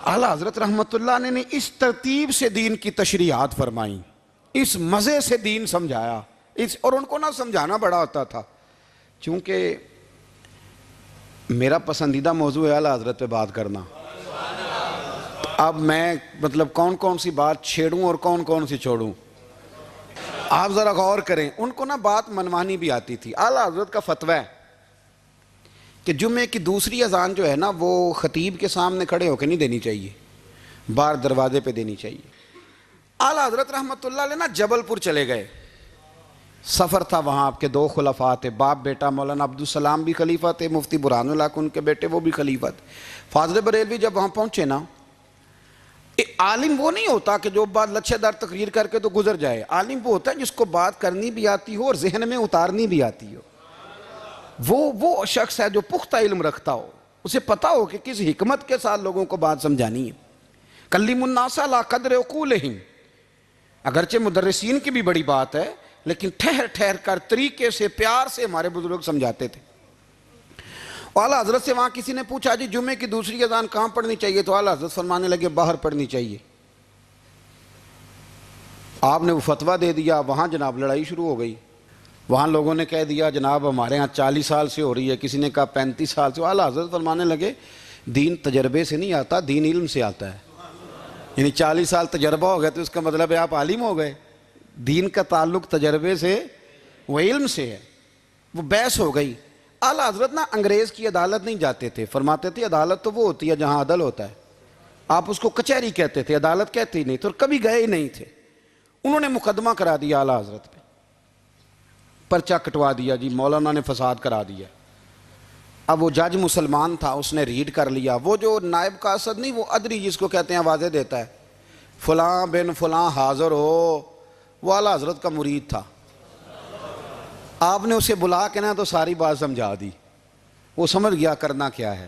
اعلیٰ حضرت رحمت اللہ نے اس ترتیب سے دین کی تشریحات فرمائیں، اس مزے سے دین سمجھایا، اور ان کو نہ سمجھانا بڑا ہوتا تھا۔ چونکہ میرا پسندیدہ موضوع ہے اعلیٰ حضرت پہ بات کرنا، اب میں کون کون سی بات چھیڑوں اور کون کون سی چھوڑوں، آپ ذرا غور کریں۔ ان کو بات منوانی بھی آتی تھی۔ اعلیٰ حضرت کا فتویٰ ہے کہ جمعے کی دوسری اذان جو ہے وہ خطیب کے سامنے کھڑے ہو کے نہیں دینی چاہیے، باہر دروازے پہ دینی چاہیے۔ اعلیٰ حضرت رحمت اللہ علیہ جبل پور چلے گئے، سفر تھا، وہاں آپ کے 2 خلفاء تھے، باپ بیٹا، مولانا عبدالسلام بھی خلیفہ تھے، مفتی برہان اللہ ان کے بیٹے وہ بھی خلیفہ تھے۔ فاضل بریلوی جب وہاں پہنچے عالم وہ نہیں ہوتا کہ جو بات لچھے دار تقریر کر کے تو گزر جائے، عالم وہ ہوتا ہے جس کو بات کرنی بھی آتی ہو اور ذہن میں اتارنی بھی آتی ہو۔ وہ شخص ہے جو پختہ علم رکھتا ہو، اسے پتا ہو کہ کس حکمت کے ساتھ لوگوں کو بات سمجھانی ہے۔ کلم الناس علی قدر عقولہم، اگرچہ مدرسین کی بھی بڑی بات ہے، لیکن ٹھہر ٹھہر کر طریقے سے پیار سے ہمارے بزرگ سمجھاتے تھے۔ اعلیٰ حضرت سے وہاں کسی نے پوچھا جی جمعے کی دوسری اذان کہاں پڑھنی چاہیے، تو اعلیٰ حضرت فرمانے لگے باہر پڑھنی چاہیے۔ آپ نے وہ فتویٰ دے دیا، وہاں جناب لڑائی شروع ہو گئی۔ وہاں لوگوں نے کہہ دیا جناب ہمارے ہاں 40 سال سے ہو رہی ہے، کسی نے کہا 35 سال سے۔ اعلیٰ حضرت فرمانے لگے دین تجربے سے نہیں آتا، دین علم سے آتا ہے۔ یعنی 40 سال تجربہ ہو گیا تو اس کا مطلب ہے آپ عالم ہو گئے۔ دین کا تعلق تجربے سے وہ علم سے ہے۔ وہ بحث ہو گئی۔ اعلیٰ حضرت انگریز کی عدالت نہیں جاتے تھے، فرماتے تھے عدالت تو وہ ہوتی ہے جہاں عدل ہوتا ہے، آپ اس کو کچہری کہتے تھے، عدالت کہتے ہی نہیں تھے، اور کبھی گئے ہی نہیں تھے۔ انہوں نے مقدمہ کرا دیا اعلیٰ حضرت پہ، پرچہ کٹوا دیا جی مولانا نے فساد کرا دیا۔ اب وہ جج مسلمان تھا، اس نے ریڈ کر لیا، وہ جو نائب قاصد نہیں، وہ ادری جس کو کہتے ہیں آوازیں دیتا ہے، فلاں بن فلاں حاضر ہو، وہ اعلیٰ حضرت کا مرید تھا۔ آپ نے اسے بلا کے تو ساری بات سمجھا دی، وہ سمجھ گیا کرنا کیا ہے۔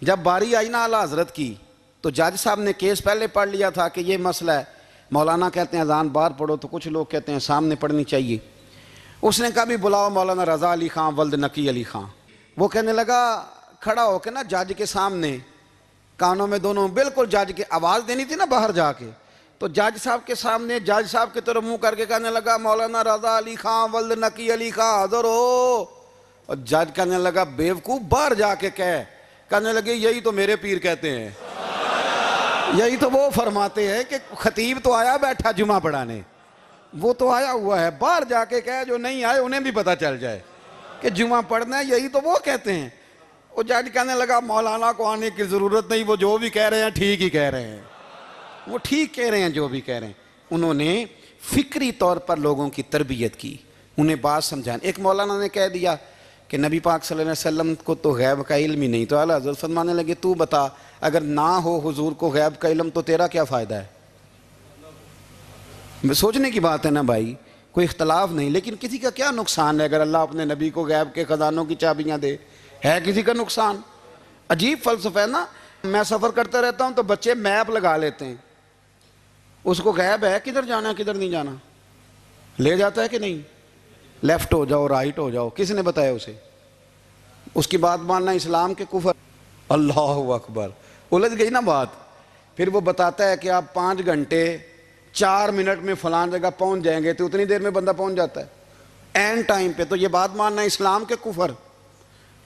جب باری آئی اعلیٰ حضرت کی تو جج صاحب نے کیس پہلے پڑھ لیا تھا کہ یہ مسئلہ ہے، مولانا کہتے ہیں اذان باہر پڑھو، تو کچھ لوگ کہتے ہیں سامنے پڑھنی چاہیے۔ اس نے کہا بھی بلاؤ مولانا رضا علی خان ولد نقی علی خان۔ وہ کہنے لگا کھڑا ہو کے جج کے سامنے، کانوں میں دونوں بالکل جج کے آواز دینی تھی باہر جا کے، تو جج صاحب کے سامنے جج صاحب کی طرف منہ کر کے کہنے لگا مولانا رضا علی خان ولد نقی علی خان حاضر ہو، اور جج کہنے لگا بیوقوف باہر جا کے کہنے لگے یہی تو میرے پیر کہتے ہیں، یہی تو وہ فرماتے ہیں کہ خطیب تو آیا بیٹھا جمعہ پڑھانے، وہ تو آیا ہوا ہے، باہر جا کے کہے جو نہیں آئے انہیں بھی پتہ چل جائے کہ جمعہ پڑھنا ہے، یہی تو وہ کہتے ہیں۔ وہ جج کہنے لگا مولانا کو آنے کی ضرورت نہیں، وہ جو بھی کہہ رہے ہیں ٹھیک ہی کہہ رہے ہیں، وہ ٹھیک کہہ رہے ہیں جو بھی کہہ رہے ہیں۔ انہوں نے فکری طور پر لوگوں کی تربیت کی، انہیں بات سمجھانے۔ ایک مولانا نے کہہ دیا کہ نبی پاک صلی اللہ علیہ وسلم کو تو غیب کا علم ہی نہیں، تو اعلیٰ حضرت فرمانے لگے تو بتا اگر نہ ہو حضور کو غیب کا علم تو تیرا کیا فائدہ ہے؟ سوچنے کی بات ہے نا بھائی، کوئی اختلاف نہیں، لیکن کسی کا کیا نقصان ہے اگر اللہ اپنے نبی کو غیب کے خزانوں کی چابیاں دے؟ ہے کسی کا نقصان؟ عجیب فلسفہ ہے نا۔ میں سفر کرتا رہتا ہوں تو بچے میپ لگا لیتے ہیں، اس کو غیب ہے کدھر جانا ہے کدھر نہیں جانا، لے جاتا ہے کہ نہیں، لیفٹ ہو جاؤ رائٹ ہو جاؤ، کس نے بتایا اسے؟ اس کی بات ماننا اسلام کے کفر۔ اللہ اکبر، الجھ گئی نا بات۔ پھر وہ بتاتا ہے کہ آپ 5 گھنٹے 4 منٹ میں فلان جگہ پہنچ جائیں گے، تو اتنی دیر میں بندہ پہنچ جاتا ہے این ٹائم پہ، تو یہ بات ماننا اسلام کے کفر۔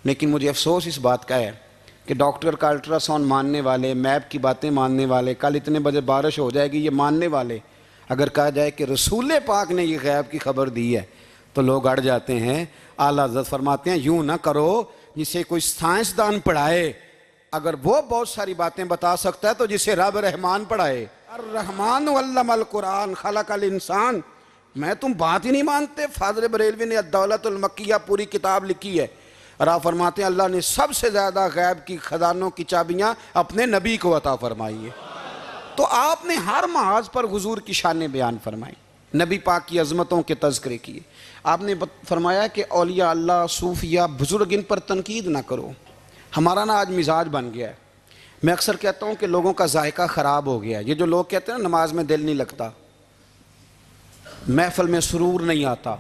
لیکن مجھے افسوس اس بات کا ہے کہ ڈاکٹر کا الٹرا ساؤنڈ ماننے والے، میپ کی باتیں ماننے والے، کل اتنے بجے بارش ہو جائے گی یہ ماننے والے، اگر کہا جائے کہ رسول پاک نے یہ غیب کی خبر دی ہے تو لوگ اڑ جاتے ہیں۔ اعلیٰ حضرت فرماتے ہیں یوں نہ کرو جسے کوئی سائنسدان پڑھائے، اگر وہ بہت ساری باتیں بتا سکتا ہے تو جسے رب رحمان پڑھائے۔ الرحمن علم القرآن خلق الانسان۔ میں تم بات ہی نہیں مانتے؟ فاضل بریلوی نے الدولت المکیہ پوری کتاب لکھی ہے، اور آپ فرماتے ہیں اللہ نے سب سے زیادہ غیب کی خزانوں کی چابیاں اپنے نبی کو عطا فرمائی ہے۔ تو آپ نے ہر محاذ پر حضور کی شانیں بیان فرمائی، نبی پاک کی عظمتوں کے تذکرے کیے۔ آپ نے فرمایا کہ اولیاء اللہ، صوفیاء، بزرگ، ان پر تنقید نہ کرو۔ ہمارا آج مزاج بن گیا ہے، میں اکثر کہتا ہوں کہ لوگوں کا ذائقہ خراب ہو گیا ہے۔ یہ جو لوگ کہتے ہیں نا نماز میں دل نہیں لگتا، محفل میں سرور نہیں آتا،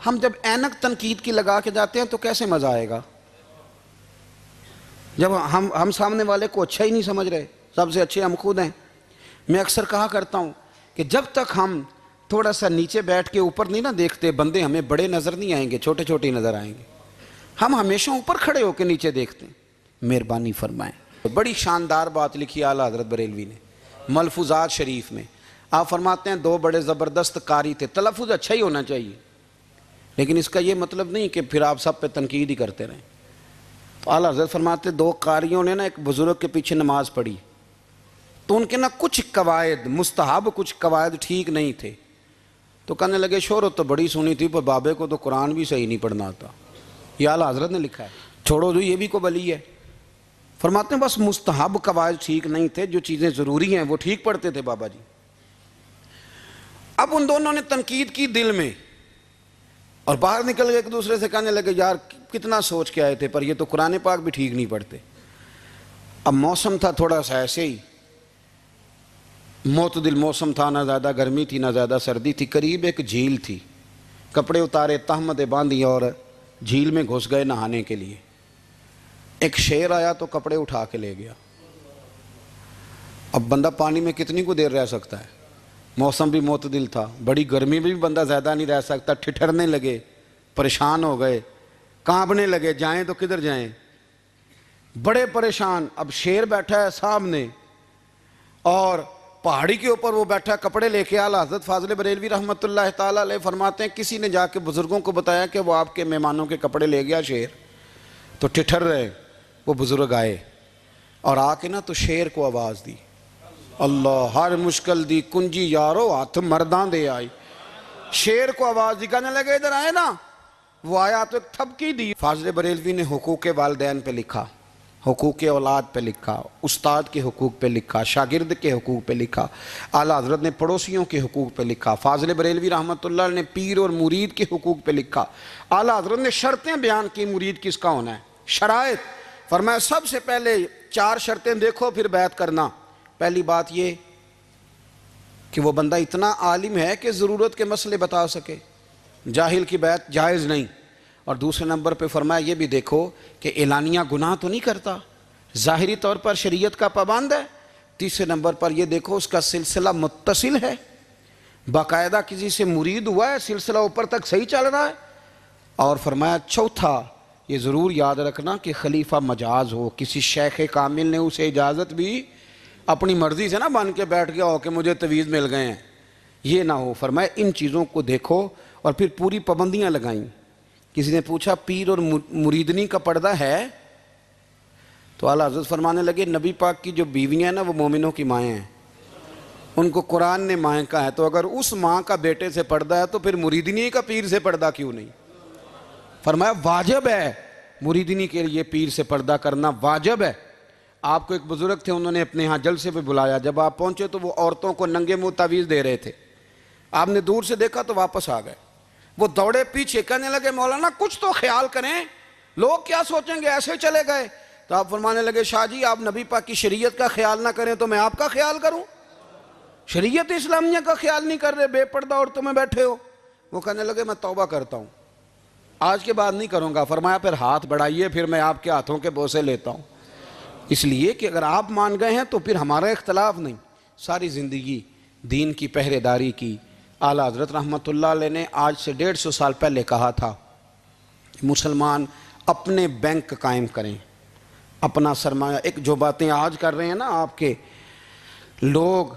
ہم جب اینک تنقید کی لگا کے جاتے ہیں تو کیسے مزہ آئے گا جب ہم سامنے والے کو اچھا ہی نہیں سمجھ رہے؟ سب سے اچھے ہم خود ہیں۔ میں اکثر کہا کرتا ہوں کہ جب تک ہم تھوڑا سا نیچے بیٹھ کے اوپر نہیں نہ دیکھتے، بندے ہمیں بڑے نظر نہیں آئیں گے، چھوٹے چھوٹے نظر آئیں گے۔ ہم ہمیشہ اوپر کھڑے ہو کے نیچے دیکھتے ہیں۔ مہربانی فرمائیں۔ بڑی شاندار بات لکھی اعلیٰ حضرت بریلوی نے ملفوظات شریف میں۔ آپ فرماتے ہیں 2 بڑے زبردست قاری تھے، تلفظ اچھا ہی ہونا چاہیے، لیکن اس کا یہ مطلب نہیں کہ پھر آپ سب پہ تنقید ہی کرتے رہیں۔ تو اعلیٰ حضرت فرماتے 2 قاریوں نے نا ایک بزرگ کے پیچھے نماز پڑھی، تو ان کے نا کچھ قواعد مستحب، کچھ قواعد ٹھیک نہیں تھے، تو کہنے لگے شہرت تو بڑی سنی تھی پر بابے کو تو قرآن بھی صحیح نہیں پڑھنا آتا۔ یہ اعلیٰ حضرت نے لکھا ہے، چھوڑو جو یہ بھی کو بلی ہے۔ فرماتے ہیں بس مستحب قواعد ٹھیک نہیں تھے، جو چیزیں ضروری ہیں وہ ٹھیک پڑھتے تھے بابا جی۔ اب ان دونوں نے تنقید کی دل میں، اور باہر نکل کے ایک دوسرے سے کہنے لگے یار کتنا سوچ کے آئے تھے، پر یہ تو قرآن پاک بھی ٹھیک نہیں پڑھتے۔ اب موسم تھا تھوڑا سا ایسے ہی، معتدل موسم تھا، نہ زیادہ گرمی تھی نہ زیادہ سردی تھی، قریب ایک جھیل تھی۔ کپڑے اتارے، تہمتیں باندھی اور جھیل میں گھس گئے نہانے کے لیے۔ ایک شیر آیا تو کپڑے اٹھا کے لے گیا۔ اب بندہ پانی میں کتنی کو دیر رہ سکتا ہے؟ موسم بھی معتدل تھا، بڑی گرمی میں بھی بندہ زیادہ نہیں رہ سکتا، ٹھٹھرنے لگے، پریشان ہو گئے، کانپنے لگے، جائیں تو کدھر جائیں، بڑے پریشان۔ اب شیر بیٹھا ہے سامنے اور پہاڑی کے اوپر وہ بیٹھا کپڑے لے کے۔ اعلیٰ حضرت فاضل بریلوی رحمۃ اللہ تعالیٰ علیہ فرماتے ہیں کسی نے جا کے بزرگوں کو بتایا کہ وہ آپ کے مہمانوں کے کپڑے لے گیا شیر، تو ٹھٹھر رہے۔ وہ بزرگ آئے اور آ کے نا تو شیر کو آواز دی، اللہ ہر مشکل دی کنجی یارو ہاتھ مرداں دے آئی۔ شیر کو آواز دی، کہنے لگے ادھر آئے نا۔ وہ آیا تو ایک تھپکی دی۔ فاضل بریلوی نے حقوق والدین پہ لکھا، حقوق اولاد پہ لکھا، استاد کے حقوق پہ لکھا، شاگرد کے حقوق پہ لکھا۔ اعلیٰ حضرت نے پڑوسیوں کے حقوق پہ لکھا۔ فاضل بریلوی رحمۃ اللہ نے پیر اور مرید کے حقوق پہ لکھا۔ اعلیٰ حضرت نے شرطیں بیان کی مرید کس کا ہونا ہے، شرائط۔ فرمایا سب سے پہلے 4 شرطیں دیکھو پھر بیعت کرنا۔ پہلی بات یہ کہ وہ بندہ اتنا عالم ہے کہ ضرورت کے مسئلے بتا سکے، جاہل کی بیعت جائز نہیں۔ اور دوسرے نمبر پہ فرمایا یہ بھی دیکھو کہ اعلانیہ گناہ تو نہیں کرتا، ظاہری طور پر شریعت کا پابند ہے۔ تیسرے نمبر پر یہ دیکھو اس کا سلسلہ متصل ہے، باقاعدہ کسی سے مرید ہوا ہے، سلسلہ اوپر تک صحیح چل رہا ہے۔ اور فرمایا چوتھا یہ ضرور یاد رکھنا کہ خلیفہ مجاز ہو، کسی شیخ کامل نے اسے اجازت بھی اپنی مرضی سے نہ بن کے بیٹھ گیا ہو کہ مجھے تویز مل گئے ہیں، یہ نہ ہو۔ فرمایا ان چیزوں کو دیکھو اور پھر پوری پابندیاں لگائیں۔ کسی نے پوچھا پیر اور مریدنی کا پردہ ہے؟ تو اعلیٰ حضرت فرمانے لگے نبی پاک کی جو بیویاں ہیں نا وہ مومنوں کی مائیں ہیں، ان کو قرآن نے مائیں کہا ہے، تو اگر اس ماں کا بیٹے سے پردہ ہے تو پھر مریدنی کا پیر سے پردہ کیوں نہیں؟ فرمایا واجب ہے مریدنی کے لیے پیر سے پردہ کرنا، واجب ہے۔ آپ کو ایک بزرگ تھے، انہوں نے اپنے ہاں جلسے پہ بلایا، جب آپ پہنچے تو وہ عورتوں کو ننگے منہ تعویذ دے رہے تھے۔ آپ نے دور سے دیکھا تو واپس آ گئے۔ وہ دوڑے پیچھے، کہنے لگے مولانا کچھ تو خیال کریں، لوگ کیا سوچیں گے، ایسے چلے گئے۔ تو آپ فرمانے لگے شاہ جی آپ نبی پاک کی شریعت کا خیال نہ کریں تو میں آپ کا خیال کروں؟ شریعت اسلامیہ کا خیال نہیں کر رہے، بے پردہ عورتوں میں بیٹھے ہو۔ وہ کہنے لگے میں توبہ کرتا ہوں، آج کے بعد نہیں کروں گا۔ فرمایا پھر ہاتھ بڑھائیے، پھر میں آپ کے ہاتھوں کے بوسے لیتا ہوں، اس لیے کہ اگر آپ مان گئے ہیں تو پھر ہمارا اختلاف نہیں۔ ساری زندگی دین کی پہرے داری کی۔ اعلیٰ حضرت رحمۃ اللہ علیہ نے آج سے 150 سال پہلے کہا تھا مسلمان اپنے بینک قائم کریں، اپنا سرمایہ۔ ایک جو باتیں آج کر رہے ہیں نا آپ کے لوگ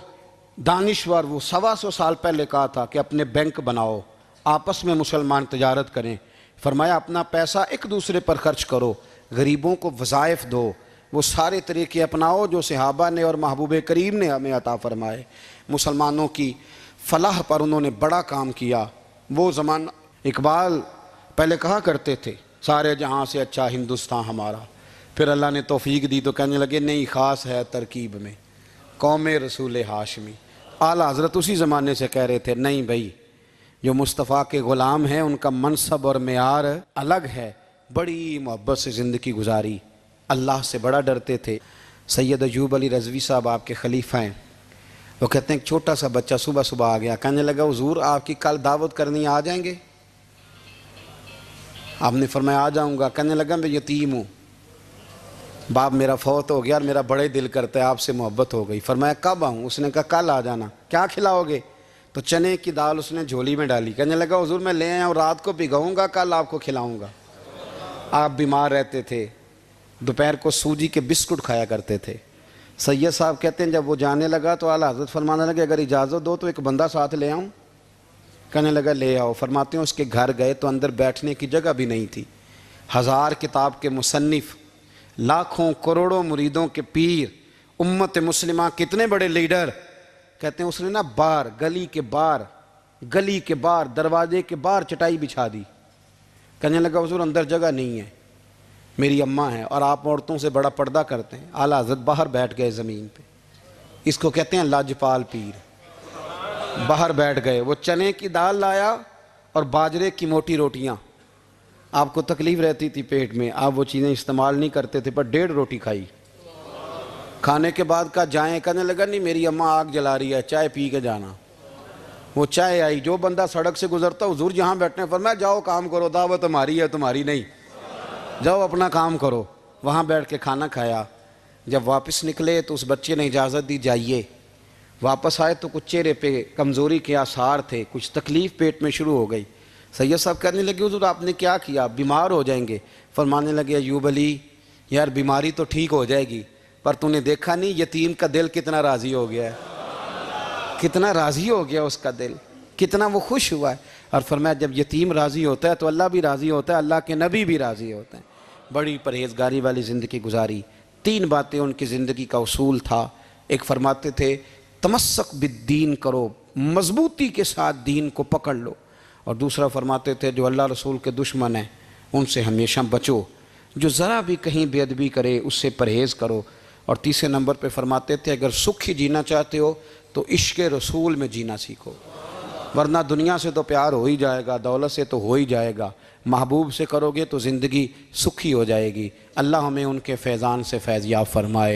دانشور، وہ 125 سال پہلے کہا تھا کہ اپنے بینک بناؤ، آپس میں مسلمان تجارت کریں۔ فرمایا اپنا پیسہ ایک دوسرے پر خرچ کرو، غریبوں کو وظائف دو، وہ سارے طریقے اپناؤ جو صحابہ نے اور محبوب کریم نے ہمیں عطا فرمائے۔ مسلمانوں کی فلاح پر انہوں نے بڑا کام کیا۔ وہ زمانہ اقبال پہلے کہا کرتے تھے سارے جہاں سے اچھا ہندوستان ہمارا، پھر اللہ نے توفیق دی تو کہنے لگے نہیں خاص ہے ترکیب میں قوم رسول ہاشمی۔ اعلیٰ حضرت اسی زمانے سے کہہ رہے تھے نہیں بھائی جو مصطفیٰ کے غلام ہیں ان کا منصب اور معیار الگ ہے، بڑی محبت سے زندگی گزاری، اللہ سے بڑا ڈرتے تھے۔ سید ایوب علی رضوی صاحب آپ کے خلیفہ ہیں، وہ کہتے ہیں ایک چھوٹا سا بچہ صبح صبح آ گیا، کہنے لگا حضور آپ کی کل دعوت کرنی آ جائیں گے؟ آپ نے فرمایا آ جاؤں گا۔ کہنے لگا میں یتیم ہوں، باپ میرا فوت ہو گیا اور میرا بڑے دل کرتا ہے آپ سے محبت ہو گئی. فرمایا کب آؤں؟ اس نے کہا کل آ جانا. کیا کھلاؤ گے؟ تو چنے کی دال اس نے جھولی میں ڈالی. کہنے لگا حضور میں لے آیا ہوں، رات کو بھگاؤں گا، کل آپ کو کھلاؤں گا. آپ بیمار رہتے تھے، دوپہر کو سوجی کے بسکٹ کھایا کرتے تھے. سید صاحب کہتے ہیں جب وہ جانے لگا تو اعلیٰ حضرت فرمانے لگے اگر اجازت دو تو ایک بندہ ساتھ لے آؤں. کہنے لگا لے آؤ. فرماتے ہیں اس کے گھر گئے تو اندر بیٹھنے کی جگہ بھی نہیں تھی. 1000 کتاب کے مصنف، لاکھوں کروڑوں مریدوں کے پیر، امت مسلمہ کتنے بڑے لیڈر. کہتے ہیں اس نے نا باہر گلی کے باہر دروازے کے باہر چٹائی بچھا دی. کہنے لگا حضور اندر جگہ نہیں ہے، میری اماں ہے اور آپ عورتوں سے بڑا پردہ کرتے ہیں. اعلیٰ حضرت باہر بیٹھ گئے زمین پہ. اس کو کہتے ہیں لاجپال پیر. باہر بیٹھ گئے. وہ چنے کی دال لایا اور باجرے کی موٹی روٹیاں. آپ کو تکلیف رہتی تھی پیٹ میں، آپ وہ چیزیں استعمال نہیں کرتے تھے، پر 1.5 روٹی کھائی. کھانے کے بعد کہا جائیں. کہنے لگا نہیں میری اماں آگ جلا رہی ہے، چائے پی کے جانا. وہ چائے آئی. جو بندہ سڑک سے گزرتا حضور جہاں بیٹھنے فرمایا جاؤ کام کرو، دعوت ہماری ہے تمہاری نہیں، جاؤ اپنا کام کرو. وہاں بیٹھ کے کھانا کھایا. جب واپس نکلے تو اس بچے نے اجازت دی جائیے. واپس آئے تو کچھ چہرے پہ کمزوری کے آثار تھے، کچھ تکلیف پیٹ میں شروع ہو گئی. سید صاحب کہنے لگے حضور آپ نے کیا کیا؟ بیمار ہو جائیں گے. فرمانے لگے ایوب علی یار بیماری تو ٹھیک ہو جائے گی، پر تو نے دیکھا نہیں یتیم کا دل کتنا راضی ہو گیا ہے، کتنا راضی ہو گیا اس کا دل، کتنا وہ خوش ہوا ہے. اور فرمایا جب یتیم راضی ہوتا ہے تو اللہ بھی راضی ہوتا ہے، اللہ کے نبی بھی راضی ہوتے ہیں. بڑی پرہیزگاری والی زندگی گزاری. 3 باتیں ان کی زندگی کا اصول تھا. ایک فرماتے تھے تمسک بالدین کرو، مضبوطی کے ساتھ دین کو پکڑ لو. اور دوسرا فرماتے تھے جو اللہ رسول کے دشمن ہیں ان سے ہمیشہ بچو، جو ذرا بھی کہیں بے ادبی کرے اس سے پرہیز کرو. اور تیسرے نمبر پہ فرماتے تھے اگر سکھ ہی جینا چاہتے ہو تو عشق رسول میں جینا سیکھو، ورنہ دنیا سے تو پیار ہو ہی جائے گا، دولت سے تو ہو ہی جائے گا، محبوب سے کرو گے تو زندگی سکھی ہو جائے گی. اللہ ہمیں ان کے فیضان سے فیض یاب فرمائے.